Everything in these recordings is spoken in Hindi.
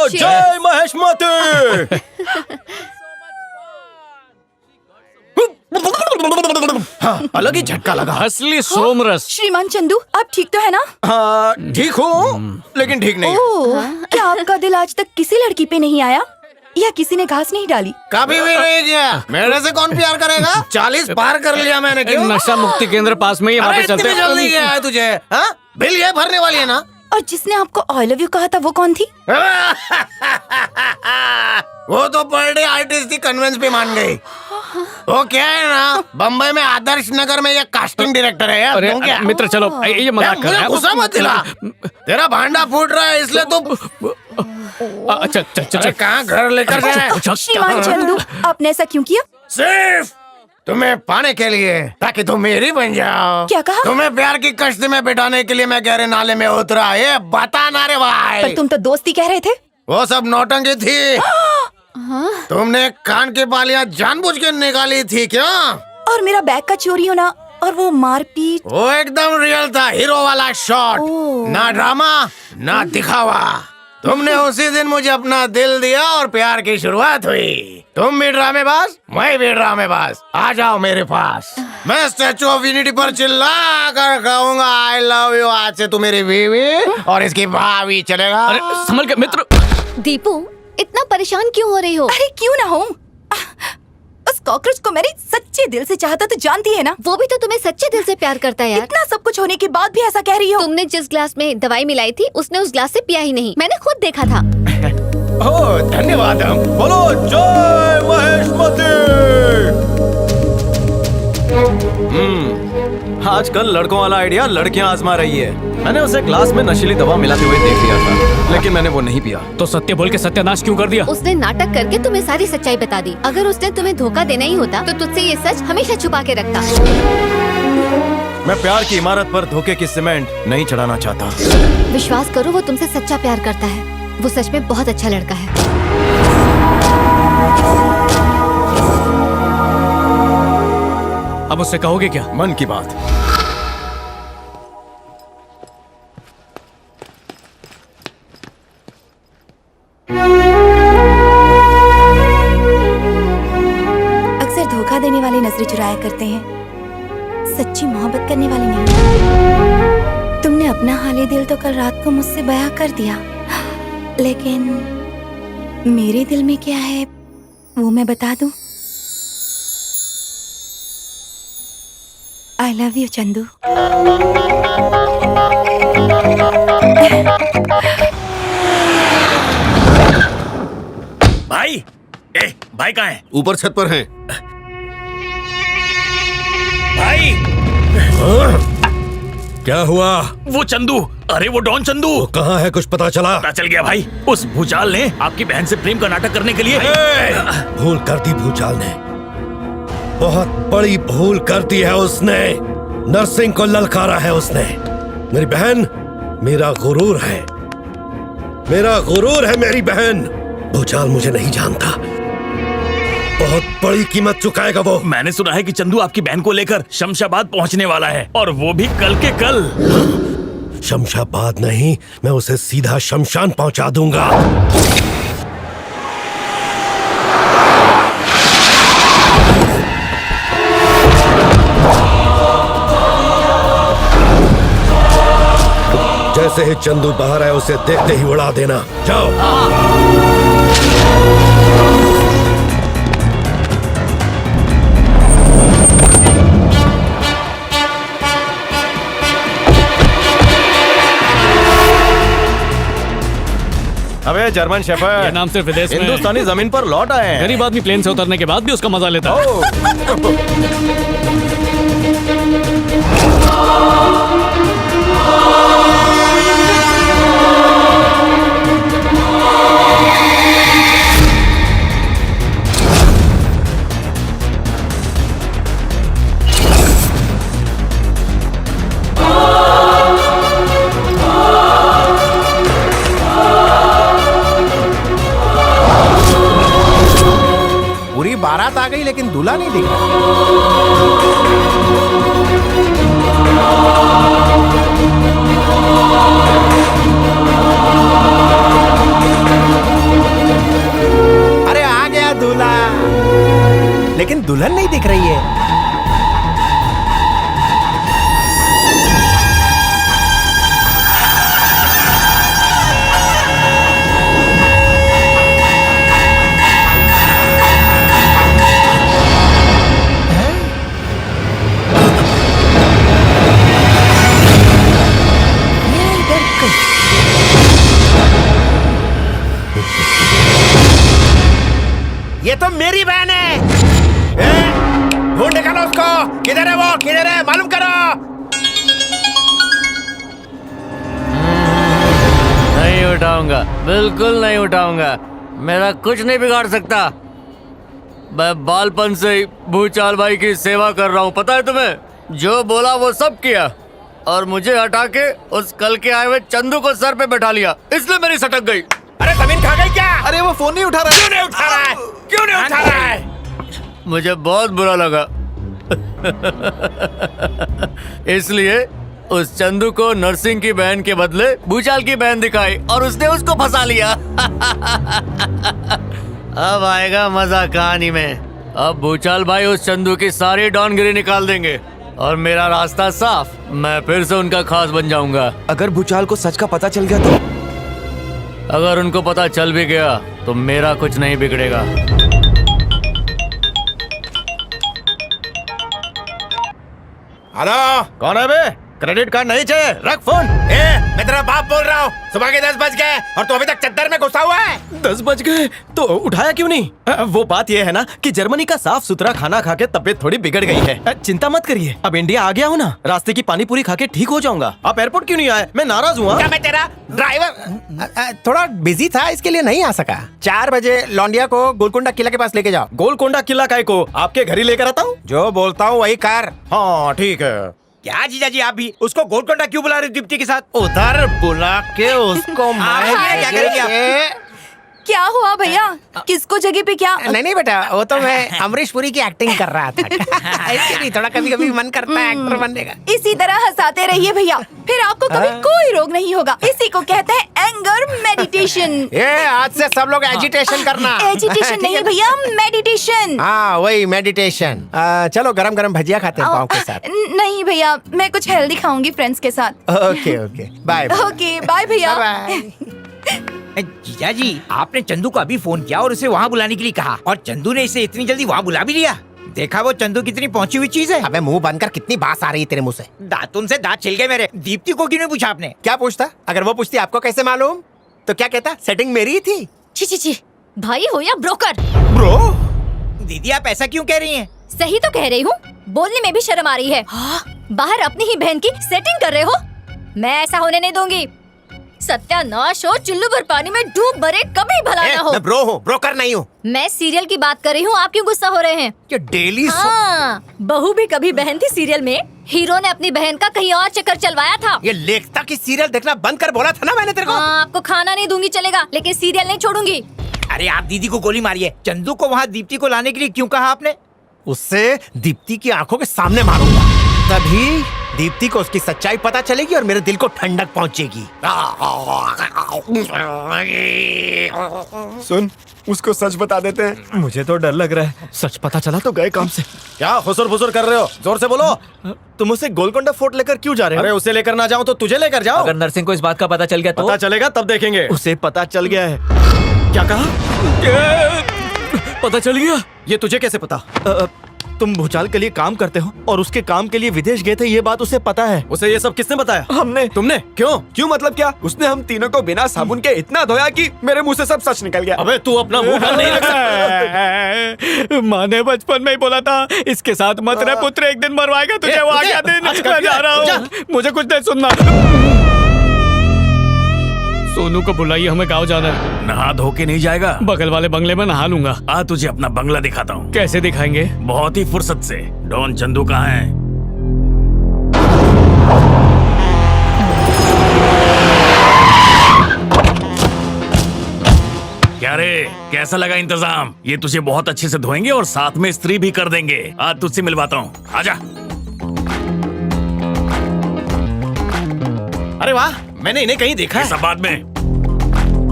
जय महेशमती। हाँ, अलग ही झटका लगा। असली सोमरस। श्रीमान चंदू, आप ठीक तो है ना? हाँ ठीक हूँ, लेकिन ठीक नहीं। ओह, क्या आपका दिल आज तक किसी लड़की पे नहीं आया या किसी ने घास नहीं डाली? कभी भी नहीं किया। मेरे से कौन प्यार करेगा? 40 पार कर लिया मैंने। क्यों? नशा मुक्ति केंद्र पास में ही, वहाँ पे चलते हैं। जल्दी क्या है तुझे? हाँ? बिल ये भरने वाली है ना? और जिसने आपको आई लव यू कहा था वो कौन थी? वो तो पर डे आर्टिस्ट थी, कन्वेंस पे मान गई। वो क्या है ना, बम्बई में आदर्श नगर में ये कास्टिंग डायरेक्टर है यार। अरे क्या? मित्र चलो, ये मजाक कर रहा है। गुस्सा मत दिला। तेरा भांडा फूट रहा है इसलिए तो। अच्छा अरे कहाँ घर लेकर जाए? श्रीमान चंदू, आपने ऐसा क्यों किया? सिर्फ तुम्हें पाने के लिए, ताकि तुम मेरी बन जाओ। क्या कहा? तुम्हें प्यार की कश्ती में बिठाने के लिए मैं गहरे नाले में उतरा। ये बता ना रे भाई। पर तुम तो दोस्ती कह रहे थे। वो सब नौटंकी थी। तुमने कान की बालियां जानबूझ के निकाली थी क्या? और मेरा बैग का चोरी होना और वो मारपीट, वो एकदम रियल था, हीरो वाला शॉट। ना ड्रामा ना दिखावा। तुमने उसी दिन मुझे अपना दिल दिया और प्यार की शुरुआत हुई। तुम भी ड्रामेबाज, मैं भी ड्रामेबाज। आ जाओ मेरे पास। मैं स्टैचू ऑफ यूनिटी पर चिल्ला कर कहूंगा आई लव यू। आज से तू मेरी बीवी और इसकी भाभी। चलेगा? अरे संभल के मित्र। दीपू, इतना परेशान क्यों हो रही हो? अरे क्यों ना हो, उस कॉकरोच को मैंने सच्चे दिल से चाहता तो जानती है ना। वो भी तो तुम्हें सच्चे दिल से प्यार करता है यार। इतना सब कुछ होने के बाद भी ऐसा कह रही हो? तुमने जिस ग्लास में दवाई मिलाई थी उसने उस ग्लास से पिया ही नहीं, मैंने खुद देखा था। ओह धन्यवाद। बोलो जय महेशमती। आजकल लड़कों वाला आइडिया लड़कियां आजमा रही है। मैंने उसे ग्लास में नशीली दवा मिलाते हुए देख लिया था, लेकिन मैंने वो नहीं पिया। तो सत्य बोल के सत्यानाश क्यों कर दिया? उसने नाटक करके तुम्हें सारी सच्चाई बता दी। अगर उसने तुम्हें धोखा देना ही होता तो तुझसे ये सच हमेशा छुपा के रखता। मैं प्यार की इमारत पर धोखे की सीमेंट नहीं चढ़ाना चाहता। विश्वास करो, वो तुमसे सच्चा प्यार करता है। वो सच में बहुत अच्छा लड़का है। अब उससे कहोगे क्या? मन की बात। अक्सर धोखा देने वाले नजरें चुराया करते हैं, सच्ची मोहब्बत करने वाले नहीं। तुमने अपना हाले दिल तो कल रात को मुझसे बयां कर दिया, लेकिन मेरे दिल में क्या है वो मैं बता दूं। I love you Chandu. भाई, भाई कहाँ है? ऊपर छत पर हैं। भाई क्या हुआ? वो चंदू, अरे वो डॉन चंदू। वो कहाँ है, कुछ पता चला? पता चल गया भाई। उस भूचाल ने आपकी बहन से प्रेम का नाटक करने के लिए भूल कर दी भूचाल ने, बहुत बड़ी भूल कर दी है उसने। नरसिंह को ललकारा है उसने। मेरी बहन मेरा गुरूर है, मेरा गुरूर है मेरी बहन। भूचाल मुझे नहीं जानता, बहुत बड़ी कीमत चुकाएगा वो। मैंने सुना है कि चंदू आपकी बहन को लेकर शमशाबाद पहुंचने वाला है, और वो भी कल के कल। शमशाबाद नहीं, मैं उसे सीधा शमशान पहुंचा दूंगा। जैसे ही चंदू बाहर आए उसे देखते ही उड़ा देना। जाओ। अबे जर्मन शेफर्ड, ये नाम सिर्फ विदेश में है। हिंदुस्तानी जमीन पर लौट आए हैं। गरीब आदमी प्लेन से उतरने के बाद भी उसका मजा लेता है। पूरी बारात आ गई लेकिन दूल्हा नहीं दिख रहा। लेकिन दुल्हन नहीं दिख रही है। ये तो मेरी बहन है। ढूंढ निकालो उसको। किधर है वो? किधर है? मालूम करो। नहीं उठाऊंगा, बिल्कुल नहीं उठाऊंगा। मेरा कुछ नहीं बिगाड़ सकता। मैं बालपन से ही भूचाल भाई की सेवा कर रहा हूँ, पता है तुम्हें? जो बोला वो सब किया और मुझे हटा के उस कल के आए हुए चंदू को सर पे बैठा लिया, इसलिए मेरी सटक गई। अरे जमीन खा गई क्या? अरे वो फोन नहीं उठा रहा। क्यों नहीं उठा रहा है? क्यों नहीं उठा रहा है? मुझे बहुत बुरा लगा इसलिए उस चंदू को नरसिंह की बहन के बदले भूचाल की बहन दिखाई और उसने उसको फंसा लिया अब आएगा मजा कहानी में। अब भूचाल भाई उस चंदू की सारी डॉनगिरी निकाल देंगे और मेरा रास्ता साफ। मैं फिर से उनका खास बन जाऊंगा। अगर भूचाल को सच का पता चल गया तो? अगर उनको पता चल भी गया तो मेरा कुछ नहीं बिगड़ेगा। हेलो, कौन है बे? क्रेडिट कार्ड नहीं चाहिए, रख फोन। मैं तेरा बाप बोल रहा हूँ। सुबह के 10 बज गए और तू अभी तक चद्दर में घुसा हुआ है। 10 बज गए तो उठाया क्यों नहीं? वो बात ये है ना कि जर्मनी का साफ सुथरा खाना खा के तबीयत थोड़ी बिगड़ गई है। चिंता मत करिए, अब इंडिया आ गया हूँ ना, रास्ते की पानी पूरी खा के ठीक हो जाऊंगा। आप एयरपोर्ट क्यों नहीं आए? मैं नाराज हुआ। क्या मैं तेरा ड्राइवर थोड़ा बिजी था, इसके लिए नहीं आ सका। 4 बजे लौंडिया को गोलकुंडा किला के पास लेके जाओ। गोलकोंडा किला काय को आपके घर ही लेकर आता हूँ। जो बोलता हूँ वही कर। हाँ ठीक है। क्या जीजा जी आप भी उसको गोलकुंडा क्यों बुला रहे हो दीप्ति के साथ? उधर बुला के उसको क्या करेंगे आप? क्या हुआ भैया? किसको जगह पे क्या? नहीं बेटा, वो तो मैं अमरीश पुरी की एक्टिंग कर रहा था ऐसे नहीं, थोड़ा कभी कभी मन करता है एक्टर बनने का। इसी तरह हंसाते रहिए भैया, फिर आपको कभी कोई रोग नहीं होगा। इसी को कहते हैं एंगर मेडिटेशन। ये आज से सब लोग एजिटेशन करना। एजिटेशन नहीं भैया, मेडिटेशन। हाँ वही मेडिटेशन। चलो गरम गरम भजिया खाते हैं पाव के साथ। नहीं भैया, मैं कुछ हेल्दी खाऊंगी फ्रेंड्स के साथ। Okay okay bye. Okay bye भैया। बाय। जीजा जी, आपने चंदू को अभी फोन किया और उसे वहाँ बुलाने के लिए कहा और चंदू ने इसे इतनी जल्दी वहाँ बुला भी लिया। देखा वो चंदू कितनी पहुंची हुई चीज है। अबे मुंह बंद कर, कितनी बात आ रही है तेरे मुंह से। दांतुन से दांत छिल गए मेरे। दीप्ति को क्यों नहीं पूछा आपने? क्या पूछता? अगर वो पूछती आपको कैसे मालूम? तो क्या कहता? सेटिंग मेरी ही थी। छी छी छी, भाई हो या ब्रोकर? ब्रो दीदी आप ऐसा क्यों कह रही हैं? सही तो कह रही हूँ, बोलने में भी शर्म आ रही है। बाहर अपनी ही बहन की सेटिंग कर रहे हो, मैं ऐसा होने नहीं दूंगी। सत्यानाश हो, चुल्लू भर पानी में डूब मरे, कभी भला ना हो। मैं ब्रो हूँ, ब्रोकर नहीं हूँ। मैं सीरियल की बात कर रही हूँ, आप क्यों गुस्सा हो रहे हैं? ये डेली हाँ, बहू भी कभी बहन थी सीरियल में। हीरो ने अपनी बहन का कहीं और चक्कर चलवाया था। ये लेखता की सीरियल देखना बंद कर बोला था ना मैंने तेरे को। हाँ, आपको खाना नहीं दूंगी चलेगा, लेकिन सीरियल नहीं छोड़ूंगी। अरे आप दीदी को गोली मारिए। चंदू को वहाँ दीप्ति को लाने के लिए क्यों कहा आपने? उससे दीप्ति की आंखों के सामने मारूंगा, तभी दीप्ति को उसकी सच्चाई पता चलेगी और मेरे दिल को ठंडक पहुंचेगी। सुन, उसको सच बता देते हैं। मुझे तो डर लग रहा है, सच पता चला तो गए काम से। क्या खुसुर फुसुर कर रहे हो? जोर से बोलो। तुम उसे गोलकोंडा फोर्ट लेकर क्यों जा रहे हो? अरे उसे लेकर ना जाओ तो तुझे लेकर जाओ। अगर नरसिंह को इस बात का पता चल गया तो? पता चलेगा तब देखेंगे। उसे पता चल गया है। क्या कहा? पता चल गया? ये तुझे कैसे पता? तुम भूचाल के लिए काम करते हो और उसके काम के लिए विदेश गए थे, ये बात उसे पता है। उसे ये सब किसने बताया? हमने। तुमने? क्यों? क्यों मतलब क्या? उसने हम तीनों को बिना साबुन के इतना धोया कि मेरे मुंह से सब सच निकल गया। अबे तू अपना मुंह बंद नहीं रख सकता। माँ ने बचपन में ही बोला था इसके साथ मत रह पुत्र, एक दिन मरवाएगा तुझे। वो आ गया दिन, मैं जा रहा हूँ, मुझे कुछ नहीं सुनना। सोनू को बुलाइए, हमें गाँव जाना है। नहा धो के नहीं जाएगा? बगल वाले बंगले में नहा लूंगा। आ तुझे अपना बंगला दिखाता हूँ। कैसे दिखाएंगे? बहुत ही फुर्सत से। डॉन चंदू कहाँ है? क्या रे, कैसा लगा इंतजाम? ये तुझे बहुत अच्छे से धोएंगे और साथ में इस्त्री भी कर देंगे। आज तुझसे मिलवाता हूँ, आजा। अरे वाह, मैंने इन्हें कहीं देखा ये है। सब बाद में,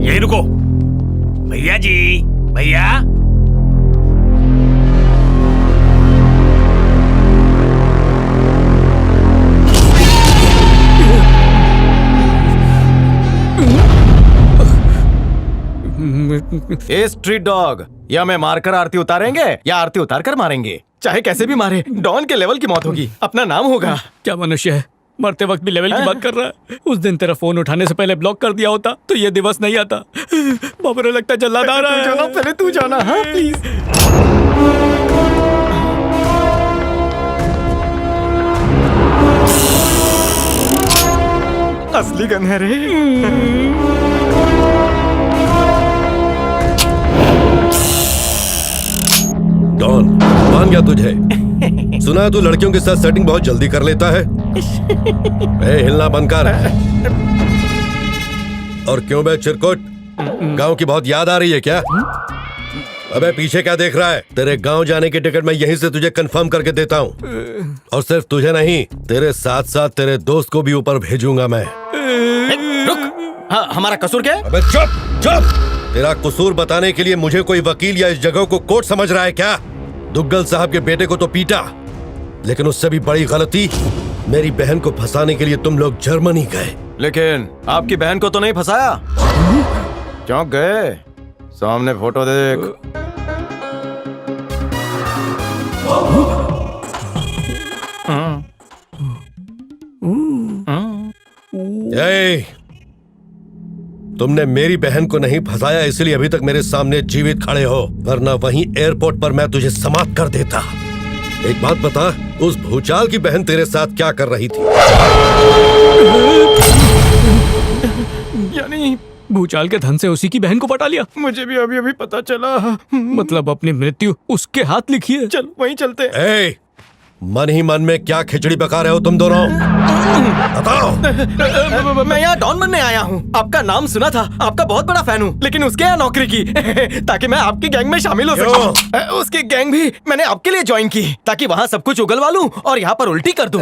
यही रुको। भैया जी, भैया ए स्ट्रीट डॉग, या मैं मारकर आरती उतारेंगे या आरती उतार कर मारेंगे। चाहे कैसे भी मारे, डॉन के लेवल की मौत होगी, अपना नाम होगा। क्या मनुष्य है, मरते वक्त भी लेवल की बात कर रहा है। उस दिन तेरा फोन उठाने से पहले ब्लॉक कर दिया होता तो ये दिवस नहीं आता। बाबा रे, लगता है जल्लाद आ रहा है। पहले तू जाना, हाँ प्लीज। असली गन है रे। डॉन, मान गया तुझे। सुना है तू लड़कियों के साथ सेटिंग बहुत जल्दी कर लेता है। हिलना बंद कर। और क्यों बे चिरकुट, गांव की बहुत याद आ रही है क्या? अबे पीछे क्या देख रहा है? तेरे गांव जाने की टिकट मैं यहीं से तुझे कंफर्म करके देता हूँ। और सिर्फ तुझे नहीं, तेरे साथ साथ तेरे दोस्त को भी ऊपर भेजूंगा मैं। रुक, हाँ, हमारा कसूर क्या है? अबे चुप चुप। तेरा कसूर बताने के लिए मुझे कोई वकील या इस जगह को कोर्ट समझ रहा है क्या? दुग्गल साहब के बेटे को तो पीटा, लेकिन उससे भी बड़ी गलती, मेरी बहन को फंसाने के लिए तुम लोग जर्मनी गए। लेकिन आपकी बहन को तो नहीं फंसाया? क्यों गए? सामने फोटो देख। ए, तुमने मेरी बहन को नहीं फंसाया, इसलिए अभी तक मेरे सामने जीवित खड़े हो, वरना वहीं एयरपोर्ट पर मैं तुझे समाप्त कर देता। एक बात बता, उस भूचाल की बहन तेरे साथ क्या कर रही थी? यानी भूचाल के धन से उसी की बहन को पटा लिया? मुझे भी अभी अभी पता चला। मतलब अपनी मृत्यु उसके हाथ लिखी है। चल वहीं चलते। ए, मन ही मन में क्या खिचड़ी पका रहे हो तुम दोनों? बताओ। मैं यहाँ डॉन बनने आया हूँ। आपका नाम सुना था, आपका बहुत बड़ा फैन हूँ, लेकिन उसके यहाँ नौकरी की ताकि मैं आपकी गैंग में शामिल हो सकूं। उसकी गैंग भी मैंने आपके लिए ज्वाइन की ताकि वहाँ सब कुछ उगलवा लूं और यहाँ पर उल्टी कर दूं।